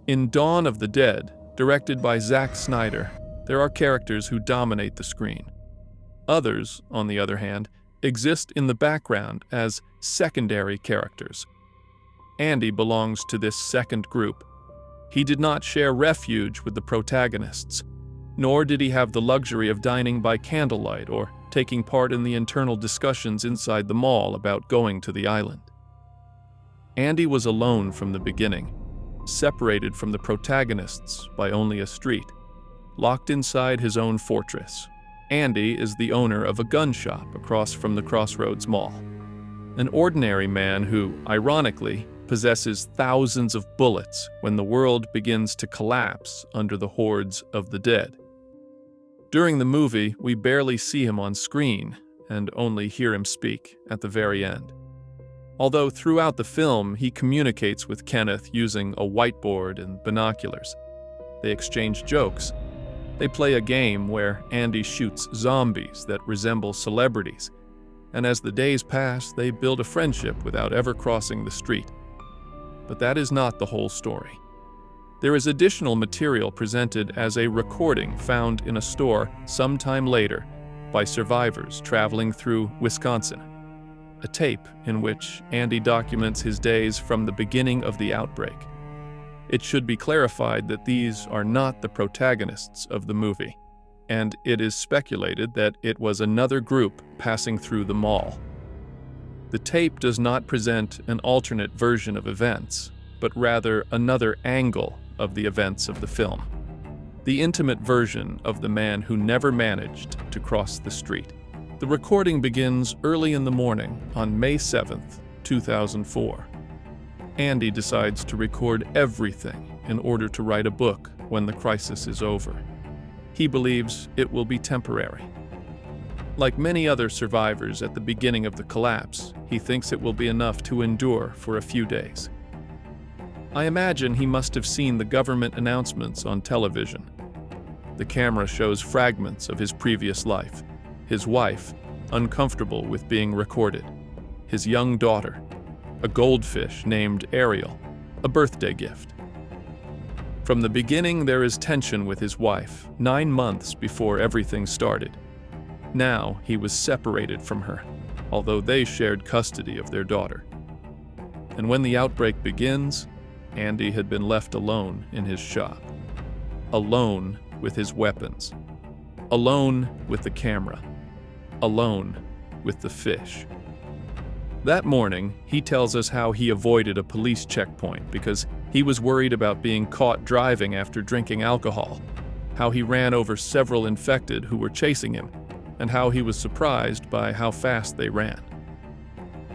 In Dawn of the Dead, directed by Zack Snyder, there are characters who dominate the screen. Others, on the other hand, exist in the background as secondary characters. Andy belongs to this second group. He did not share refuge with the protagonists, nor did he have the luxury of dining by candlelight or taking part in the internal discussions inside the mall about going to the island. Andy was alone from the beginning, separated from the protagonists by only a street, locked inside his own fortress. Andy is the owner of a gun shop across from the Crossroads Mall. An ordinary man who, ironically, possesses thousands of bullets when the world begins to collapse under the hordes of the dead. During the movie, we barely see him on screen and only hear him speak at the very end. Although throughout the film, he communicates with Kenneth using a whiteboard and binoculars. They exchange jokes. They play a game where Andy shoots zombies that resemble celebrities. And as the days pass, they build a friendship without ever crossing the street. But that is not the whole story. There is additional material presented as a recording found in a store sometime later by survivors traveling through Wisconsin. A tape in which Andy documents his days from the beginning of the outbreak. It should be clarified that these are not the protagonists of the movie, and it is speculated that it was another group passing through the mall. The tape does not present an alternate version of events, but rather another angle of the events of the film. The intimate version of the man who never managed to cross the street. The recording begins early in the morning on May 7th, 2004. Andy decides to record everything in order to write a book when the crisis is over. He believes it will be temporary. Like many other survivors at the beginning of the collapse, he thinks it will be enough to endure for a few days. I imagine he must have seen the government announcements on television. The camera shows fragments of his previous life. His wife, uncomfortable with being recorded. His young daughter, a goldfish named Ariel, a birthday gift. From the beginning, there is tension with his wife, 9 months before everything started. Now, he was separated from her, although they shared custody of their daughter. And when the outbreak begins, Andy had been left alone in his shop. Alone with his weapons. Alone with the camera. Alone with the fish. That morning, he tells us how he avoided a police checkpoint because he was worried about being caught driving after drinking alcohol, how he ran over several infected who were chasing him, and how he was surprised by how fast they ran.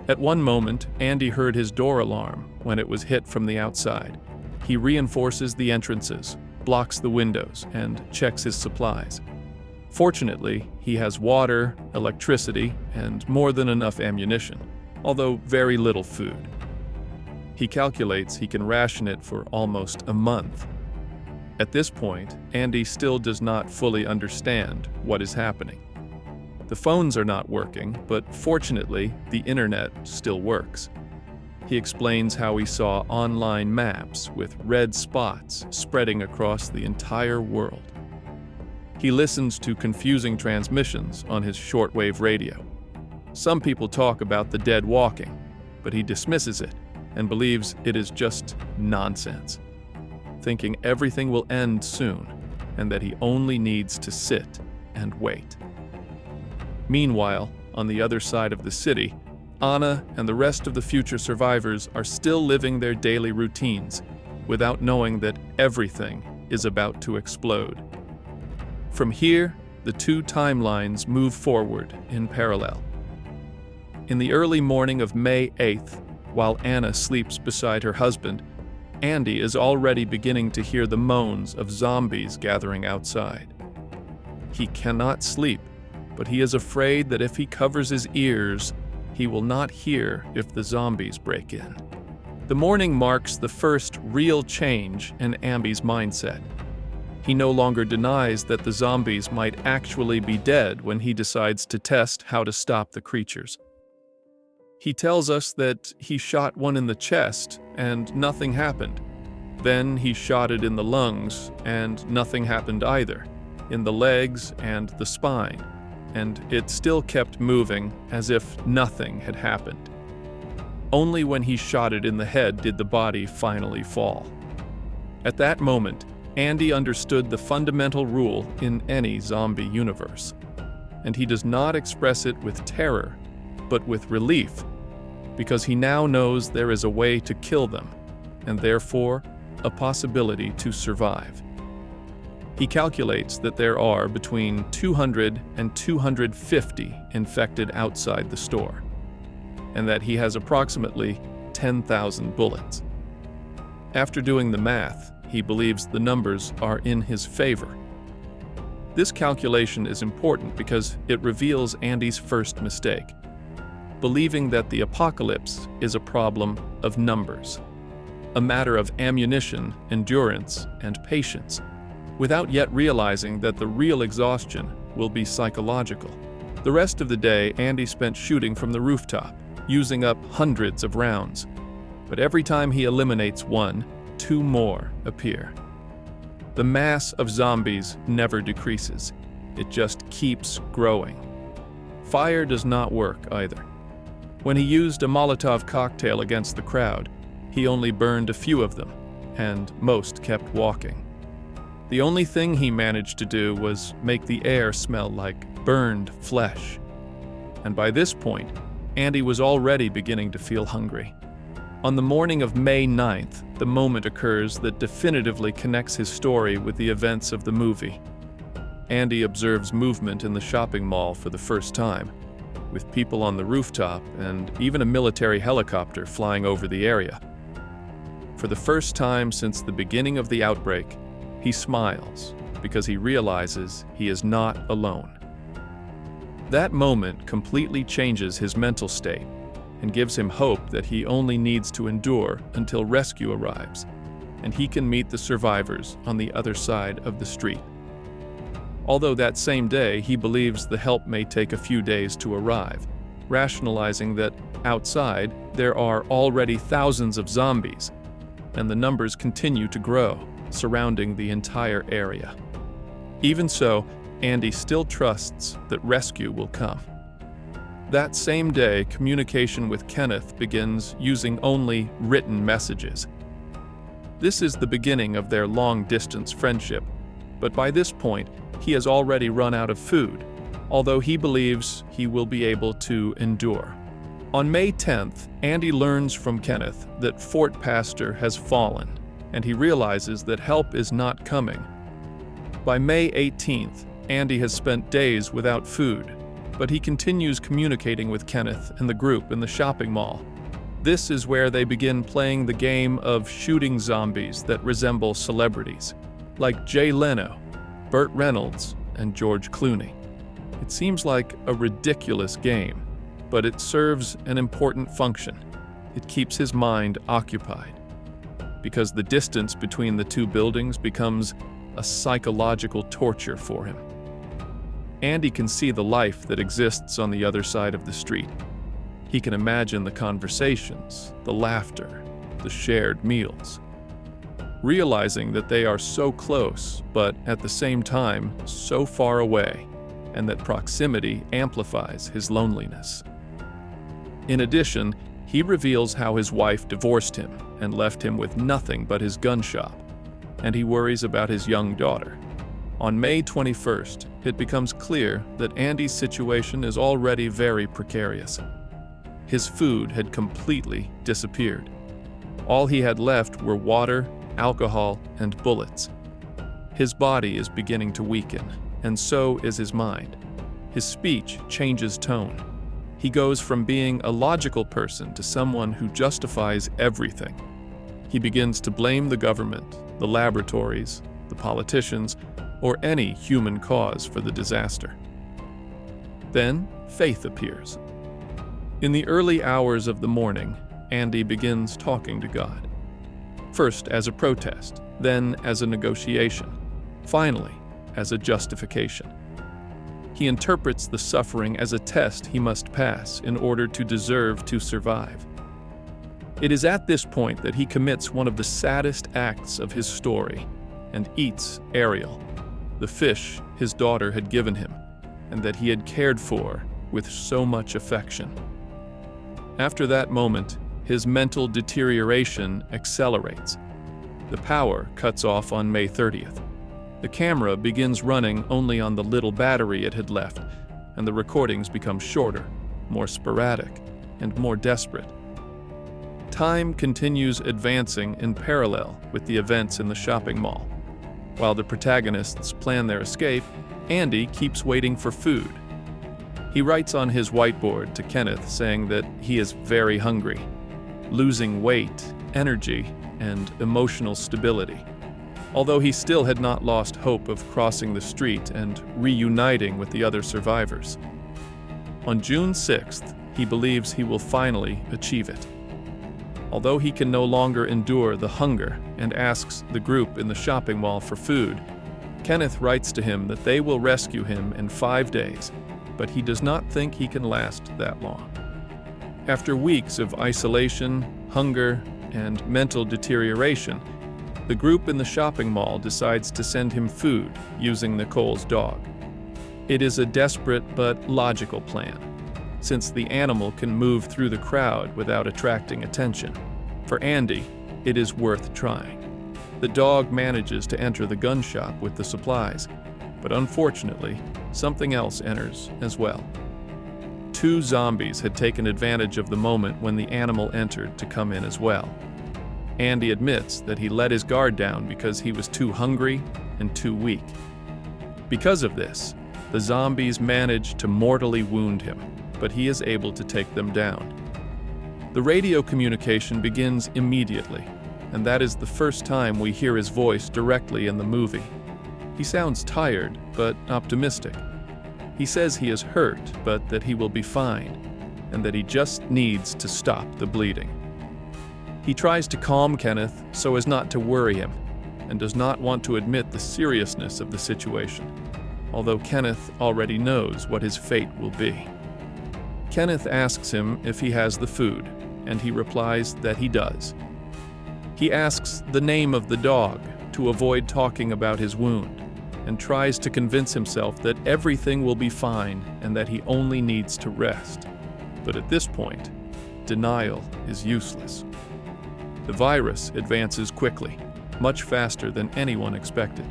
At one moment, Andy heard his door alarm when it was hit from the outside. He reinforces the entrances, blocks the windows, and checks his supplies. Fortunately, he has water, electricity, and more than enough ammunition, although very little food. He calculates he can ration it for almost a month. At this point, Andy still does not fully understand what is happening. The phones are not working, but fortunately, the internet still works. He explains how he saw online maps with red spots spreading across the entire world. He listens to confusing transmissions on his shortwave radio. Some people talk about the dead walking, but he dismisses it and believes it is just nonsense, thinking everything will end soon and that he only needs to sit and wait. Meanwhile, on the other side of the city, Anna and the rest of the future survivors are still living their daily routines without knowing that everything is about to explode. From here, the two timelines move forward in parallel. In the early morning of May 8th, while Anna sleeps beside her husband, Andy is already beginning to hear the moans of zombies gathering outside. He cannot sleep, but he is afraid that if he covers his ears, he will not hear if the zombies break in. The morning marks the first real change in Andy's mindset. He no longer denies that the zombies might actually be dead when he decides to test how to stop the creatures. He tells us that he shot one in the chest and nothing happened, Then he shot it in the lungs, and nothing happened either, in the legs and the spine, and it still kept moving as if nothing had happened. Only when he shot it in the head did the body finally fall. At that moment, Andy understood the fundamental rule in any zombie universe, and he does not express it with terror, but with relief, because he now knows there is a way to kill them, and therefore a possibility to survive. He calculates that there are between 200 and 250 infected outside the store, and that he has approximately 10,000 bullets. After doing the math, he believes the numbers are in his favor. This calculation is important because it reveals Andy's first mistake, believing that the apocalypse is a problem of numbers, a matter of ammunition, endurance, and patience, without yet realizing that the real exhaustion will be psychological. The rest of the day, Andy spent shooting from the rooftop, using up hundreds of rounds. But every time he eliminates one, two more appear. The mass of zombies never decreases. It just keeps growing. Fire does not work either. When he used a Molotov cocktail against the crowd, he only burned a few of them, and most kept walking. The only thing he managed to do was make the air smell like burned flesh. And by this point, Andy was already beginning to feel hungry. On the morning of May 9th, the moment occurs that definitively connects his story with the events of the movie. Andy observes movement in the shopping mall for the first time, with people on the rooftop and even a military helicopter flying over the area. For the first time since the beginning of the outbreak, he smiles because he realizes he is not alone. That moment completely changes his mental state and gives him hope that he only needs to endure until rescue arrives, and he can meet the survivors on the other side of the street. Although that same day he believes the help may take a few days to arrive, rationalizing that outside there are already thousands of zombies, and the numbers continue to grow, surrounding the entire area. Even so, Andy still trusts that rescue will come. That same day, communication with Kenneth begins using only written messages. This is the beginning of their long-distance friendship, but by this point, he has already run out of food, although he believes he will be able to endure. On May 10th, Andy learns from Kenneth that Fort Pastor has fallen, and he realizes that help is not coming. By May 18th, Andy has spent days without food, but he continues communicating with Kenneth and the group in the shopping mall. This is where they begin playing the game of shooting zombies that resemble celebrities, like Jay Leno, Burt Reynolds, and George Clooney. It seems like a ridiculous game, but it serves an important function. It keeps his mind occupied, because the distance between the two buildings becomes a psychological torture for him. Andy can see the life that exists on the other side of the street. He can imagine the conversations, the laughter, the shared meals. Realizing that they are so close, but at the same time so far away, and that proximity amplifies his loneliness. In addition, he reveals how his wife divorced him and left him with nothing but his gun shop, and he worries about his young daughter. On May 21st, it becomes clear that Andy's situation is already very precarious. His food had completely disappeared. All he had left were water, alcohol, and bullets. His body is beginning to weaken, and so is his mind. His speech changes tone. He goes from being a logical person to someone who justifies everything. He begins to blame the government, the laboratories, the politicians, or any human cause for the disaster. Then, faith appears. In the early hours of the morning, Andy begins talking to God. First as a protest, then as a negotiation, finally as a justification. He interprets the suffering as a test he must pass in order to deserve to survive. It is at this point that he commits one of the saddest acts of his story and eats Ariel, the fish his daughter had given him and that he had cared for with so much affection. After that moment, his mental deterioration accelerates. The power cuts off on May 30th. The camera begins running only on the little battery it had left, and the recordings become shorter, more sporadic, and more desperate. Time continues advancing in parallel with the events in the shopping mall. While the protagonists plan their escape, Andy keeps waiting for food. He writes on his whiteboard to Kenneth saying that he is very hungry, losing weight, energy, and emotional stability. Although he still had not lost hope of crossing the street and reuniting with the other survivors. On June 6th, he believes he will finally achieve it. Although he can no longer endure the hunger and asks the group in the shopping mall for food, Kenneth writes to him that they will rescue him in 5 days, but he does not think he can last that long. After weeks of isolation, hunger, and mental deterioration, the group in the shopping mall decides to send him food using Nicole's dog. It is a desperate but logical plan, since the animal can move through the crowd without attracting attention. For Andy, it is worth trying. The dog manages to enter the gun shop with the supplies, but unfortunately, something else enters as well. 2 zombies had taken advantage of the moment when the animal entered to come in as well. Andy admits that he let his guard down because he was too hungry and too weak. Because of this, the zombies manage to mortally wound him, but he is able to take them down. The radio communication begins immediately, and that is the first time we hear his voice directly in the movie. He sounds tired, but optimistic. He says he is hurt, but that he will be fine, and that he just needs to stop the bleeding. He tries to calm Kenneth so as not to worry him, and does not want to admit the seriousness of the situation, although Kenneth already knows what his fate will be. Kenneth asks him if he has the food, and he replies that he does. He asks the name of the dog to avoid talking about his wound, and tries to convince himself that everything will be fine and that he only needs to rest. But at this point, denial is useless. The virus advances quickly, much faster than anyone expected.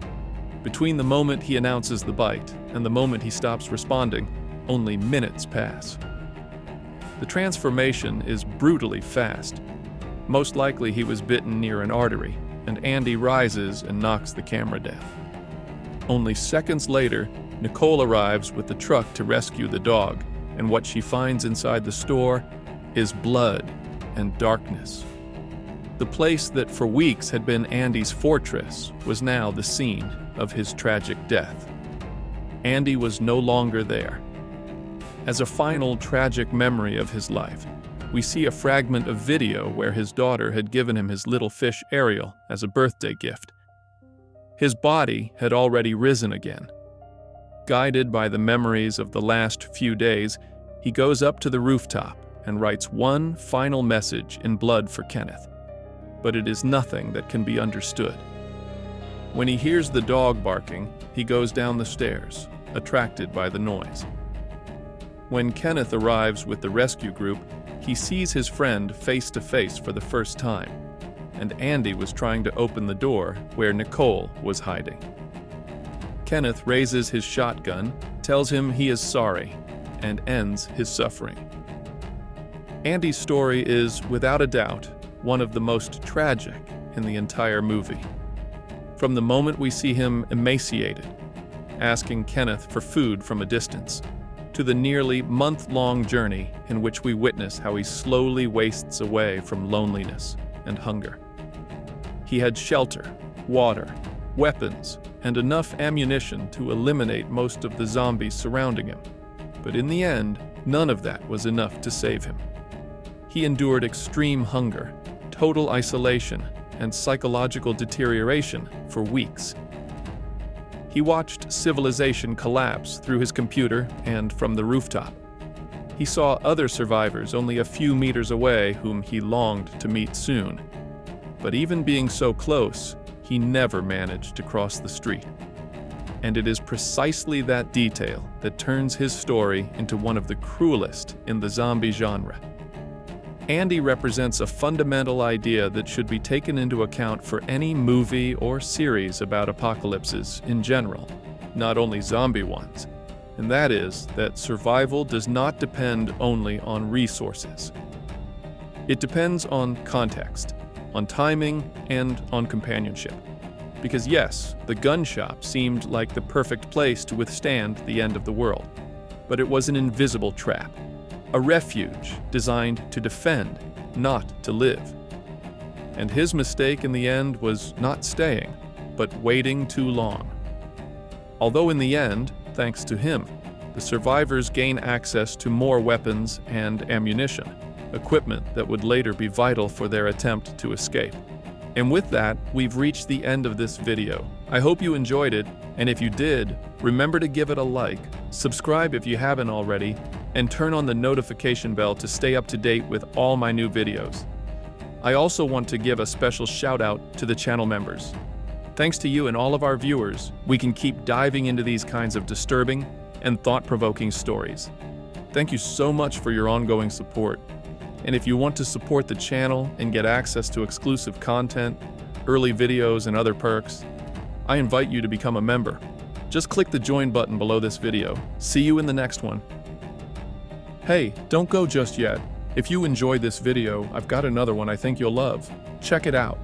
Between the moment he announces the bite and the moment he stops responding, only minutes pass. The transformation is brutally fast. Most likely he was bitten near an artery, and Andy rises and knocks the camera down. Only seconds later, Nicole arrives with the truck to rescue the dog, and what she finds inside the store is blood and darkness. The place that for weeks had been Andy's fortress was now the scene of his tragic death. Andy was no longer there. As a final tragic memory of his life, we see a fragment of video where his daughter had given him his little fish Ariel as a birthday gift. His body had already risen again. Guided by the memories of the last few days, he goes up to the rooftop and writes one final message in blood for Kenneth. But it is nothing that can be understood. When he hears the dog barking, he goes down the stairs, attracted by the noise. When Kenneth arrives with the rescue group, he sees his friend face to face for the first time, and Andy was trying to open the door where Nicole was hiding. Kenneth raises his shotgun, tells him he is sorry, and ends his suffering. Andy's story is, without a doubt, one of the most tragic in the entire movie. From the moment we see him emaciated, asking Kenneth for food from a distance, to the nearly month-long journey in which we witness how he slowly wastes away from loneliness and hunger. He had shelter, water, weapons, and enough ammunition to eliminate most of the zombies surrounding him. But in the end, none of that was enough to save him. He endured extreme hunger, total isolation, and psychological deterioration for weeks. He watched civilization collapse through his computer and from the rooftop. He saw other survivors only a few meters away whom he longed to meet soon. But even being so close, he never managed to cross the street. And it is precisely that detail that turns his story into one of the cruelest in the zombie genre. Andy represents a fundamental idea that should be taken into account for any movie or series about apocalypses in general, not only zombie ones. And that is that survival does not depend only on resources. It depends on context, on timing, and on companionship. Because yes, the gun shop seemed like the perfect place to withstand the end of the world, but it was an invisible trap, a refuge designed to defend, not to live. And his mistake in the end was not staying, but waiting too long. Although in the end, thanks to him, the survivors gain access to more weapons and ammunition, equipment that would later be vital for their attempt to escape. And with that, we've reached the end of this video. I hope you enjoyed it, and if you did, remember to give it a like, subscribe if you haven't already, and turn on the notification bell to stay up to date with all my new videos. I also want to give a special shout out to the channel members. Thanks to you and all of our viewers, we can keep diving into these kinds of disturbing and thought-provoking stories. Thank you so much for your ongoing support. And if you want to support the channel and get access to exclusive content, early videos, and other perks, I invite you to become a member. Just click the join button below this video. See you in the next one. Hey, don't go just yet. If you enjoyed this video, I've got another one I think you'll love. Check it out.